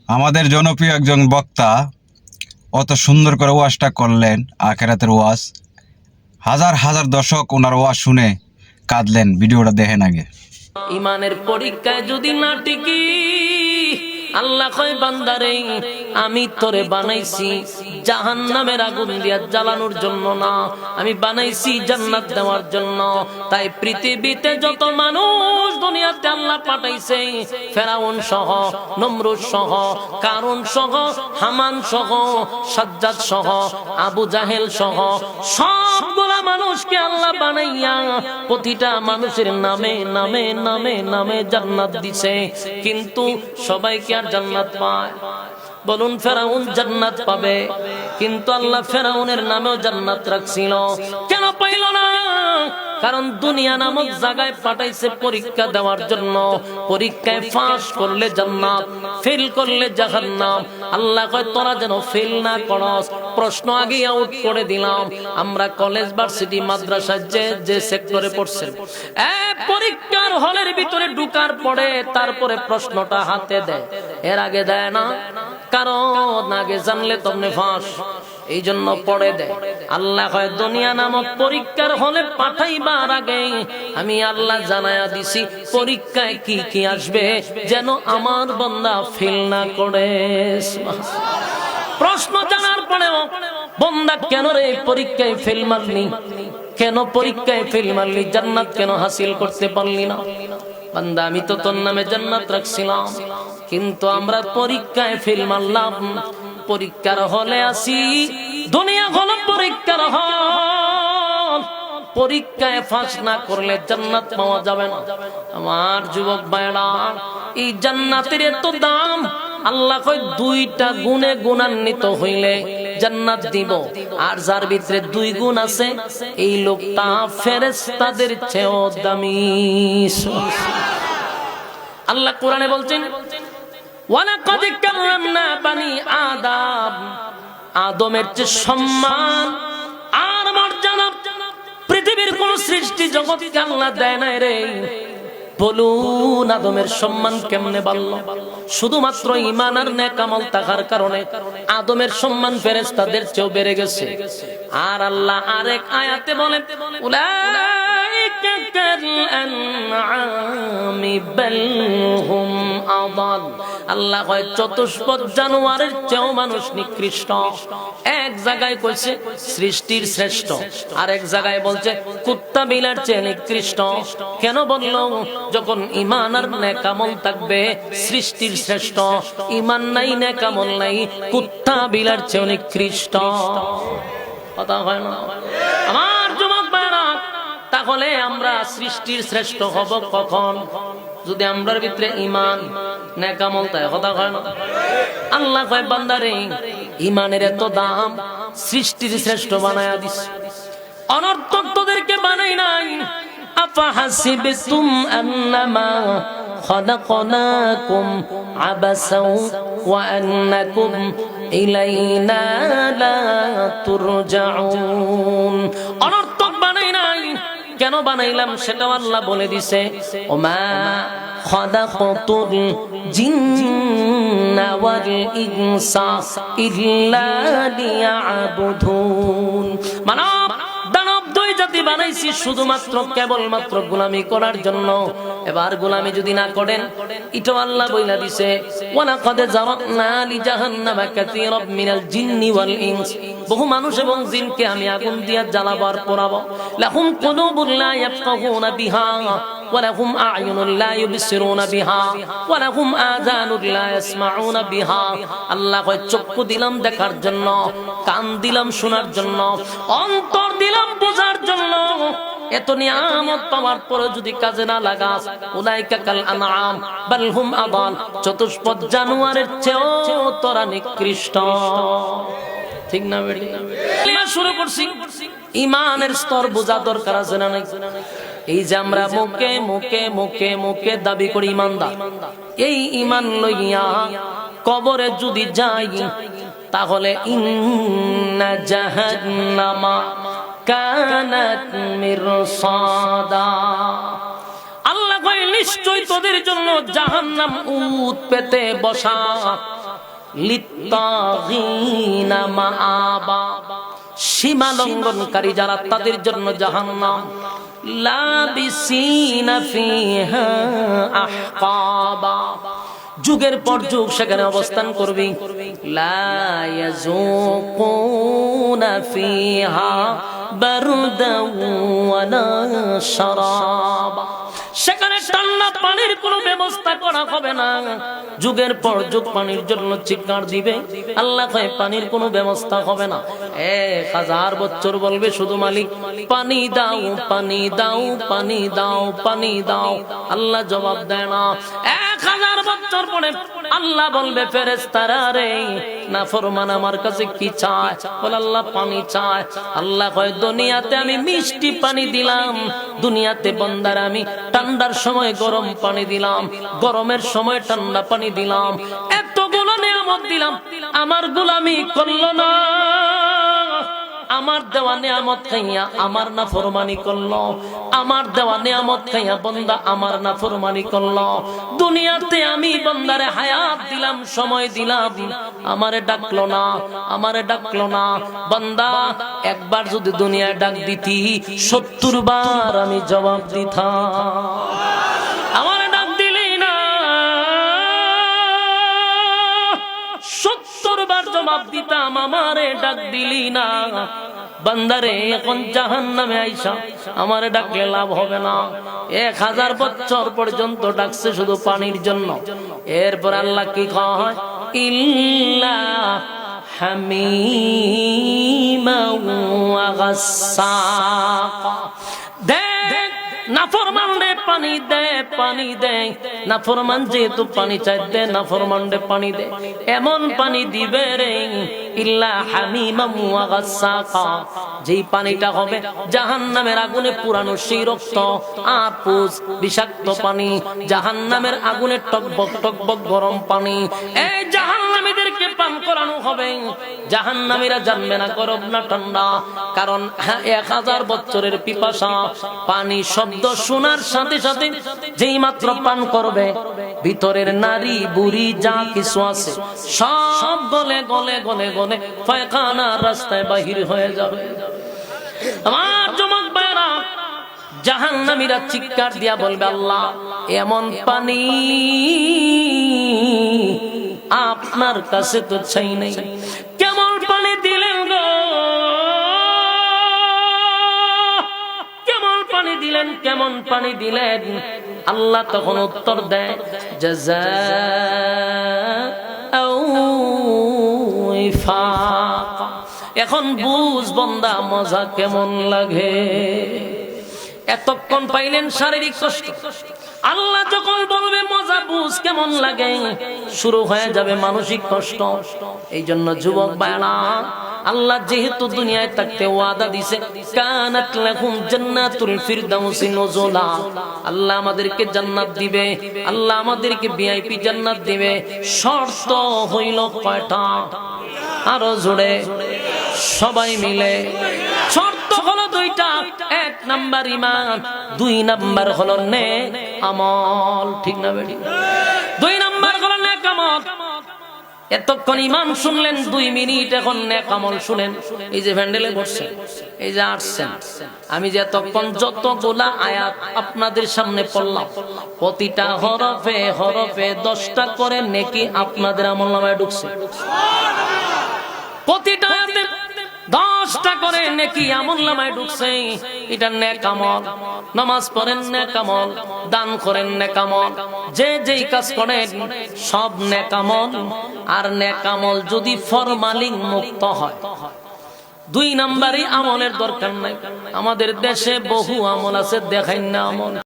আমাদের জনপ্রিয় একজন বক্তা অত সুন্দর করে ওয়াজটা করলেন, আখেরাতের ওয়াজ। হাজার হাজার দর্শক ওনার ওয়াজ শুনে কাঁদলেন। ভিডিওটা দেখেন আগে। ইমানের পরীক্ষায় যদি না টিকি, আল্লাহ কয় বান্দারে আমি তোরে বানাইছি জাহান্নামের আগুন দিয়া জ্বালানোর জন্য না, আমি বানাইছি জান্নাত দেওয়ার জন্য। তাই পৃথিবীতে যত মানুষ দুনিয়াতে আল্লাহ পাঠাইছে, ফেরাউন সহ, নমরুদ সহ, কারুন সহ, হামান সহ, সাজ্জাদ সহ, আবু জাহেল সহ, সবগুলা মানুষকে আল্লাহ বানাইয়া প্রতিটা মানুষের নামে নামে নামে নামে জান্নাত দিছে। কিন্তু সবাইকে আর জান্নাত পায়? বলুন, ফেরাউন জান্নাত পাবে, কিন্তু আল্লাহ ফেরাউনের নামেও জান্নাত রাখছিল। কেন পাইল না? কারণ দুনিয়া নামক জায়গায় পাঠাইছে পরীক্ষা দেওয়ার জন্য। পরীক্ষায় পাস করলে জান্নাত, ফেল করলে জাহান্নাম। আল্লাহ কয় তোরা যেন ফেল না করস, প্রশ্ন আগে আউট করে দিলাম। আমরা কলেজ, ভার্সিটি, মাদ্রাসায় যে সেক্টরে পড়ছেন, পরীক্ষার হলের ভিতরে ঢুকার পরে তারপরে প্রশ্নটা হাতে দেয়, এর আগে দেয় না। কারণ আগে জানলে তোমনে ফাঁস, এই জন্য পড়ে দেয়। আল্লাহ কয় দুনিয়া নামক পরীক্ষার হলে পাঠাইবার আগে আমি আল্লাহ জানায়া দিছি পরীক্ষায় কি কি আসবে, যেন আমার বান্দা ফেল না করে। প্রশ্ন জানার পরেও বান্দা কেন রে পরীক্ষায় ফেল মারলি, কেন পরীক্ষায় ফেল মারলি, জান্নাত কেন হাসিল করতে পারলি না? বান্দা আমি তো তোর নামে জান্নাত রাখছিলাম, কিন্তু আমরা পরীক্ষায় ফেল মারলাম। পরীক্ষার হলে আসি, দুনিয়া হলো পরীক্ষার হল। পরীক্ষায় ফাঁস না করলে জান্নাত পাওয়া যাবে না। আমার যুবক ভাইরা, এই জান্নাতের এত দাম। আল্লাহ কয় দুইটা গুণে গুণান্বিত হইলে জান্নাত দিব, আর যার ভিতরে দুই গুণ আছে এই লোকটা ফেরেশতাদের চেয়েও দামি। আল্লাহ কোরআনে বলছেন, ওয়ালাকাদ কাররামনা বানি আদম, আদমের যে সম্মান আর মর্যাদা পৃথিবীর কোন সৃষ্টি জগৎকে আল্লাহ দেয় নাই রে। বলুন, আদমের সম্মান কেমনে বাড়ল? শুধুমাত্র ঈমান আর নেক আমল থাকার কারণে আদমের সম্মান ফেরেশতাদের চেয়েও বেড়ে গেছে। আর আল্লাহ আরেক আয়াতে বলেন, উলাইকা কাল আনআমি বাল হুম আদাল। আল্লাহ কয় চতুষ্পদ জানোয়ারের চেয়েও মানুষ নিকৃষ্ট। এক জায়গায় কইছে সৃষ্টির শ্রেষ্ঠ, আর এক জায়গায় বলছে কুত্তা বিলার চেয়ে নিকৃষ্ট। কেন বললো? যখন ঈমান আর নেক আমল থাকবে সৃষ্টির শ্রেষ্ঠ, ঈমান নাই, নেক আমল নাই, কুত্তা বিলার চেয়ে নিকৃষ্ট। কথা হয় না আমার যুবক ভাইরা? তাহলে আমরা সৃষ্টির শ্রেষ্ঠ হব কখন? যদি আমরার ভিতরে ঈমান নেক আমল থাকে। কথা হয় না? আল্লাহ কয় বান্দারে ঈমানের এত দাম, সৃষ্টির শ্রেষ্ঠ বানায়া দিস। অনর্থক তোদেরকে বানাই নাই। আফাহাসিবতুম আন্নামা খালাকনাকুম আবাসাও ওয়া আন্নাকুম ইলাইনা লা তুরজাউন। অনর্থক বানাই নাই। কেন বানাইলাম সেটাও আল্লাহ বলে দিছে, ওমা খালাকতুল জিন্না ওয়াল ইনসা ইল্লা লিয়াবুদুন। মানব দানব দুই জাতি বানাইছি শুধুমাত্র কেবলমাত্র গোলামি করার জন্য। এবার গোলামি যদি না করেন, এটা আল্লাহ বইলা দিছে, ওয়ালাকাদ জারানা লি জাহান্নামা কাসীরাম মিনাল জিন্নি ওয়াল ইনস। বহু মানুষ এবং জিনকে আমি আগুন দিয়া জ্বালাবার পোড়াবো। লাহুম কুলুবুন লা ইয়াফকাহুনা বিহা ওয়া লাহুম আ'য়ুনুন লা ইউবসিরুনা বিহা ওয়া লাহুম আযানুন লা ইয়াসমাউনা বিহা। আল্লাহ কয় চক্ষু দিলাম দেখার জন্য, কান দিলাম শোনার জন্য, অন্তর দিলাম বোঝার জন্য। এত নিয়ামত পাওয়ার পরে যদি কাজে না লাগাস, উলাইকা কাল আনআম বাল হুম আদাল। চতুষ্পদ জানোয়ারের চেয়েও তোরা নিকৃষ্ট। ঠিক না বেটি? শুরু করছি, ঈমানের স্তর বোঝা দরকার আছে না নাই? এই যে আমরা মুখে মুখে মুখে মুখে দাবি করি ঈমানদার, এই ঈমান লইয়া কবরে যদি যাই, তাহলে ইন্না জাহান্নামা কানাত মিরসাদা। আল্লাহ কয় নিশ্চয় তোদের জন্য জাহান্নাম উৎ পেতে বসা। লিত্তাগিনা মাআবা, সীমা লঙ্ঘনকারী যারা তাদের জন্য জাহান্নাম। লাবিসিনা ফিহা আহকাবা, যুগের পর যুগ সেখানে অবস্থান করবে। লা ইয়াযুকুনা ফিহা বারদাও ওয়ালা শারাবা, সেখানে ঠান্ডা পানির কোনো ব্যবস্থা করা হবে না। যুগের পর যুগ পানির জন্য চিৎকার দিবে, আল্লাহ কয় পানির কোনো ব্যবস্থা হবে না। 1000 বছর বলবে শুধু মালিক পানি দাও, পানি দাও, পানি দাও, পানি দাও, আল্লাহ জবাব দেয় না। 1000 বছর পরে আল্লাহ বলবে ফেরেশতারা রে নাফরমান আমার কাছে কি চায়? বলে আল্লাহ পানি চায়। আল্লাহ কয় দুনিয়াতে আমি মিষ্টি পানি দিলাম, দুনিয়াতে বান্দার আমি ঠান্ডার সময় গরম পানি দিলাম, গরমের সময় ঠান্ডা পানি দিলাম, এতগুলো নিয়ামত দিলাম, আমার গোলামি করলো না। আমার দেওয়া নিয়ামত খাইয়া আমার নাফরমানি করলো, আমার দেওয়া নিয়ামত খাইয়া বান্দা আমার নাফরমানি করলো। দুনিয়াতে আমি বান্দারে হায়াত দিলাম, সময় দিলাম, আমারে ডাকলো না, আমারে ডাকলো না। বান্দা একবার যদি দুনিয়ায় ডাক দিতি 70 বার আমি জবাব দিতাম। আমারে ডাক দিলি না, 70 বার জবাব দিতাম, আমারে ডাক দিলি না। বান্দারে এখন জাহান্নামে আইসা আমারে ডাকলে লাভ হবে না। 1000 বছর পর্যন্ত ডাকছে শুধু পানির জন্য। এরপর আল্লাহ কি কয়? ইল্লা হামিমা ওয়া গাসসাকা, দেখ নাফরমান রে পানি দে, পানি দে। নাফরমান যেহেতু পানি চাই দে, নাফরমান রে পানি দে। এমন পানি দিবে রে ইল্লা হামিমাম ওয়া গাসসাকা, যেই পানিটা হবে জাহান্নামের আগুনে পুরানো সেই রক্ত, আপুস বিষাক্ত পানি, জাহান্নামের আগুনে টকবক টকবক গরম পানি। এই জাহান্নামীদেরকে পান করানো হবে। জাহান্নামীরা জানবে না গরম না ঠান্ডা, কারণ 1000 বছরের পিপাসা। পানি শব্দ শোনার সাথে সাথে যেই মাত্র পান করবে, ভিতরের নারী বুড়ি যা কিছু আছে সব গলে গলে গলে গলে পায়খানা রাস্তায় বাহির হয়ে যাবে। আমার যুবক ভাইরা, জাহান্নামীরা চিৎকার দিয়া বলবে আল্লাহ এমন পানি আপনার কাছে তো চাই নাই, কেমন পানি দিলেন গো, কেমন পানি দিলেন, কেমন পানি দিলেন? আল্লাহ তখন উত্তর দেয় জাযাআও ওয়াফাকা, এখন বুঝ বান্দা মজা কেমন লাগে। এতক্ষণ পাইলেন শারীরিক কষ্ট, আল্লাহ যখন বলবে মজা বুঝ কেমন লাগে, শুরু হয়ে যাবে মানসিক কষ্ট। এই জন্য যুবক ভাইরা, আল্লাহ যেহেতু দুনিয়ায় থাকতে ওয়াদা দিছে কানাত লাহুম জান্নাতুল ফিরদাউসি নুজুলা, আল্লাহ আমাদেরকে জান্নাত দিবে, আল্লাহ আমাদেরকে ভিআইপি জান্নাত দিবে। শর্ত হইল কয়টা? আরো জোরে সবাই মিলে। শর্ত হলো 2টা। 1 নাম্বার ঈমান, 2 নাম্বার হলো নেক আমল। ঠিক না বেটি? 2 নাম্বার হলো নেক আমল। এতক্ষণ ঈমান শুনলেন 2 মিনিট, এখন নেক আমল শুনেন। এই যে ভ্যান্ডেলে বসছেন, এই যে আসছেন, আমি যে এতক্ষণ যতগুলা আয়াত আপনাদের সামনে পড়লাম, প্রতিটা হরফে হরফে 10টা করে নেকি আপনাদের আমলনামায় ঢুকছে। প্রতিটা আয়াতে 10টা করে নেকি আমলনামায় ঢুকছে। এটা নেক আমল। নামাজ পড়েন নেক আমল, দান করেন নেক আমল, যে যেই কাজ করেন সব নেক আমল। আর নেক আমল যদি ফরমালিন মুক্ত হয়, 2 নাম্বারই আমলের দরকার নাই। আমাদের দেশে বহু আমল আছে, দেখাই না আমল।